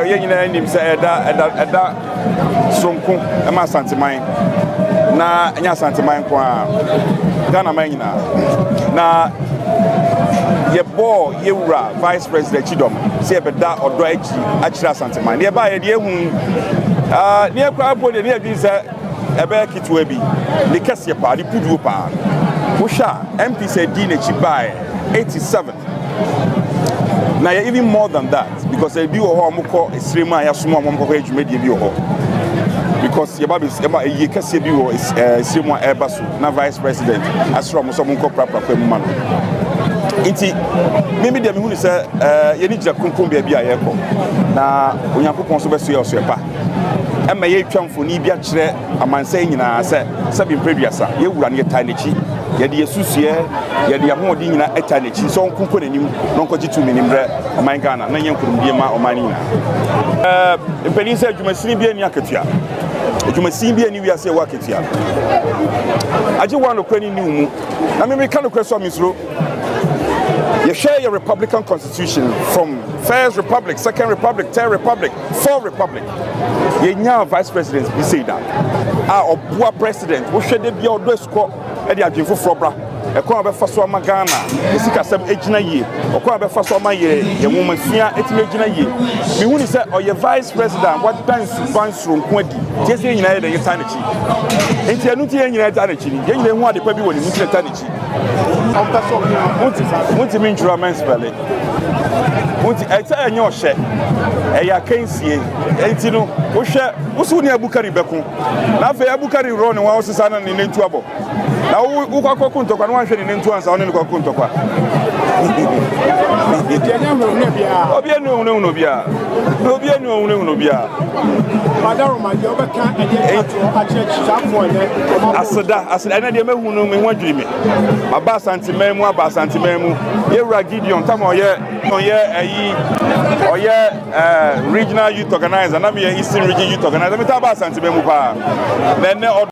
Yɛnyina nim sɛ ɛda sonko ɛma santeman na nya santeman ko a Ghana man nyina na yɛbɔ yɛwura vice president Chidom sɛ yɛbɛda Adoagyiri akyerɛ santeman ne yɛba yɛde ehu ne yɛkora bɔ de ne yɛdwi sɛ ɛbɛyɛ ketewa bi ne kɛseɛ paa ne puduo paa wohwɛ MP sɛ di n'akyi baeɛ 87 now even more than that because I do a moko extreme ya sumo mo ko edwumadi bi ho because yeba ye kase bi wo extreme airbasu na vice president asro mo so mo ko prapra kwa mu ma no nti mimi de me hu ni se ye ni gira kronkron bia bi ayeko na onyankopon so beso ye oso epa ema ye twamfoni bi a kire amansan nyina se bi mpreduasa ye wura ne tai nechi yɛde yesusuɛ yɛde ahodi nyina eta n'echi so nkonko n'anim no nkɔgye tu menimbrɛ ɔman Ghana na yɛn kurumdie ma ɔman nyina mpani sɛ adwumasini bi ani akatua adwumasini bi ani wiase ɛwɔ akatua agye wa no kwani ni mu na me ka no kra so misro you share your Republican constitution from First Republic, Second Republic, Third Republic, Fourth Republic. You now vice president, we say that. Our president, we should be our do score at the Ajin for Frobra. A corner of Fasoma Ghana, the Sikasam Ejina ye, or corner of Fasoma ye, a woman Sia Etimajina ye. We only say, or your vice president, what times bounce from 20, just in United Eternity. And Tianuti and United Eternity, then they want the baby when you meet eternity. What you mean to romance spelling? What I tell you, your share, I can't see it. And you know, what's soon Abukari Beku? Now, for Abukari run and was son in trouble. Now, who got Kunto and one shading into us on the Kunto. I said, I know who know me one dream. About Santimemu, about Santimemu, you're Gideon, come on, regional youth organizer, and I'm here Eastern Region Youth Organizer. I'm about Santimemu. Then